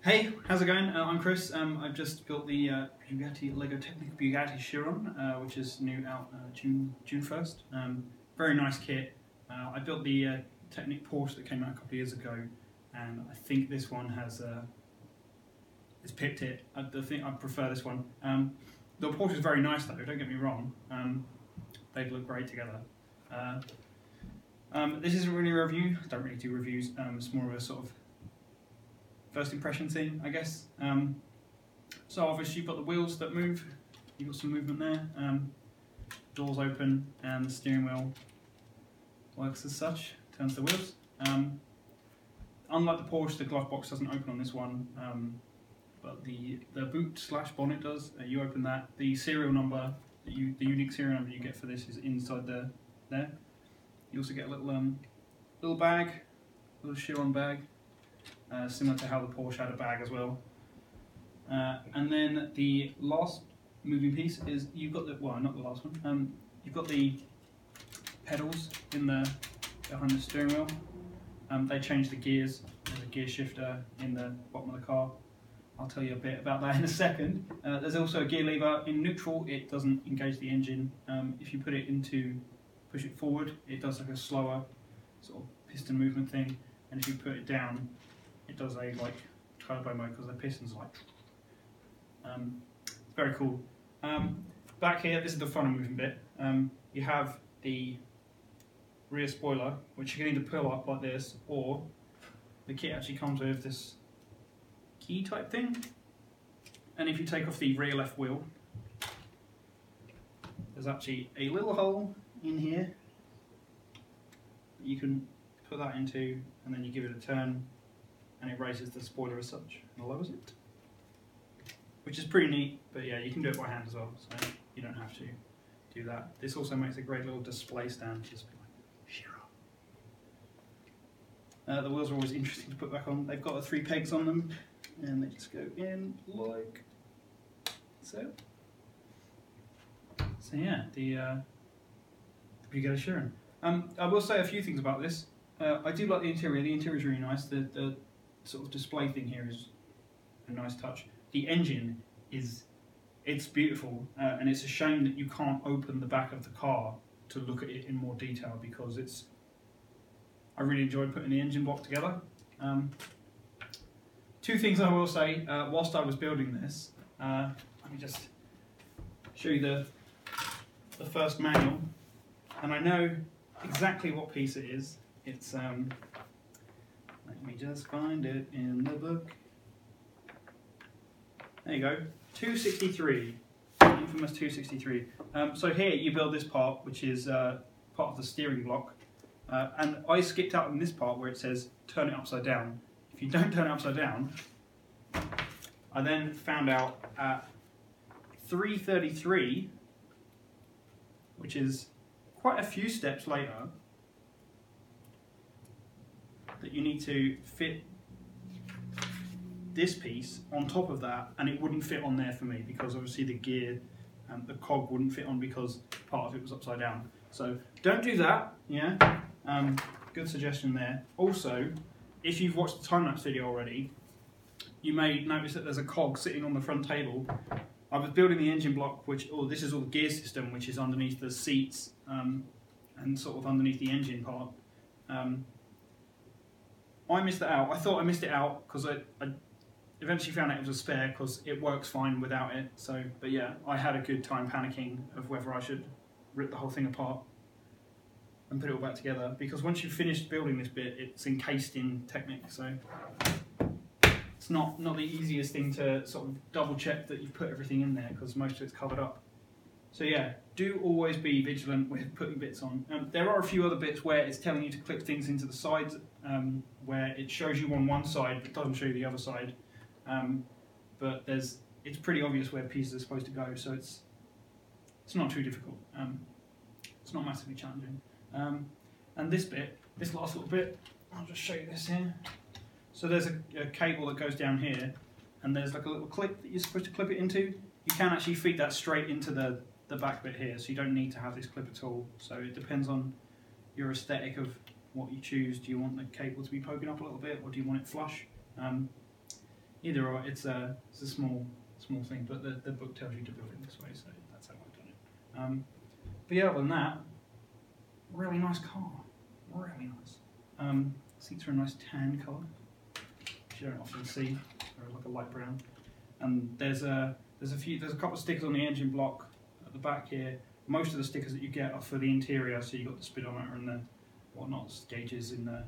Hey, how's it going? I'm Chris. I've just built the Lego Technic Bugatti Chiron, which is new out June 1st. Very nice kit. I built the Technic Porsche that came out a couple of years ago, and I think this one has it's pipped it. I think I prefer this one. The Porsche is very nice though. Don't get me wrong. They look great together. This isn't really a review. I don't really do reviews. It's more of a sort of first impression thing, I guess. So obviously you've got the wheels that move. You've got some movement there. Doors open and the steering wheel works as such. Turns the wheels. Unlike the Porsche, the glove box doesn't open on this one, but the boot / bonnet does. You open that. The serial number, the unique serial number you get for this is inside there. You also get a little bag, a little Chiron bag. Similar to how the Porsche had a bag as well. And then the last moving piece is you've got the, well, not the last one, you've got the pedals behind the steering wheel. They change the gears. There's a gear shifter in the bottom of the car. I'll tell you a bit about that in a second. There's also a gear lever. In neutral, it doesn't engage the engine. If you push it forward, it does like a slower sort of piston movement thing. And if you put it down, it does a like turbo mode because the pistons it's very cool. Back here, this is the fun and moving bit. You have the rear spoiler, which you can either pull up like this, or the kit actually comes with this key type thing. And if you take off the rear left wheel, there's actually a little hole in here that you can put that into, and then you give it a turn and it raises the spoiler as such and lowers it, which is pretty neat. But yeah, you can do it by hand as well, so you don't have to do that. This also makes a great little display stand, just be like Chiron. The wheels are always interesting to put back on. They've got 3 pegs on them and they just go in like so. So yeah, the Bugatti Chiron. I will say a few things about this. I do like the interior. The interior is really nice. The sort of display thing here is a nice touch. The engine it's beautiful, and it's a shame that you can't open the back of the car to look at it in more detail, because I really enjoyed putting the engine block together. 2 things I will say whilst I was building this. Let me just show you the first manual, and I know exactly what piece it is. It's let me just find it in the book. There you go, 263, infamous 263. So here you build this part, which is part of the steering block, and I skipped out on this part where it says turn it upside down. If you don't turn it upside down, I then found out at 333, which is quite a few steps later, that you need to fit this piece on top of that, and it wouldn't fit on there for me because obviously the gear and the cog wouldn't fit on because part of it was upside down. So don't do that, yeah? Good suggestion there. Also, if you've watched the time-lapse video already, you may notice that there's a cog sitting on the front table. I was building the engine block, this is all the gear system, which is underneath the seats and sort of underneath the engine part. I missed that out. I thought I missed it out because I eventually found out it was a spare because it works fine without it. So, but yeah, I had a good time panicking of whether I should rip the whole thing apart and put it all back together, because once you've finished building this bit, it's encased in Technic, so it's not the easiest thing to sort of double check that you've put everything in there, because most of it's covered up. So yeah, do always be vigilant with putting bits on. There are a few other bits where it's telling you to clip things into the sides, where it shows you on one side but doesn't show you the other side. But it's pretty obvious where pieces are supposed to go, so it's not too difficult. It's not massively challenging. And this last little bit, I'll just show you this here. So there's a cable that goes down here, and there's like a little clip that you're supposed to clip it into. You can actually feed that straight into the back bit here, so you don't need to have this clip at all. So it depends on your aesthetic of what you choose. Do you want the cable to be poking up a little bit, or do you want it flush? either or, it's a small thing, but the book tells you to build it this way, so that's how I've done it. But yeah, other than that, really nice car, really nice. Seats are a nice tan colour, which you don't often see. They're like a light brown. And there's a couple of stickers on the engine block at the back here. Most of the stickers that you get are for the interior, so you've got the speedometer and the whatnot gauges in the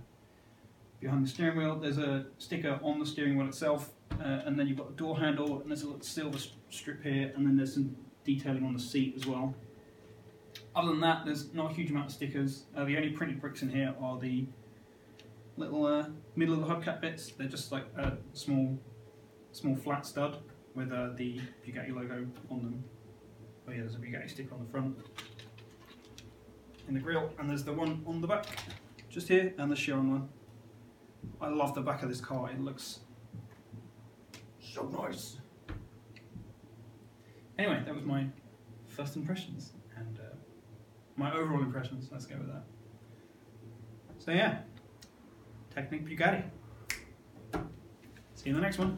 behind the steering wheel. There's a sticker on the steering wheel itself, and then you've got the door handle, and there's a little silver strip here, and then there's some detailing on the seat as well. Other than that, there's not a huge amount of stickers. The only printed bricks in here are the little middle of the hubcap bits. They're just like a small flat stud with the Bugatti logo on them. Oh yeah, there's a Bugatti sticker on the front. In the grille, and there's the one on the back, just here, and the Chiron one. I love the back of this car, it looks so nice. Anyway, that was my first impressions, and my overall impressions, let's go with that. So yeah, Technic Bugatti. See you in the next one.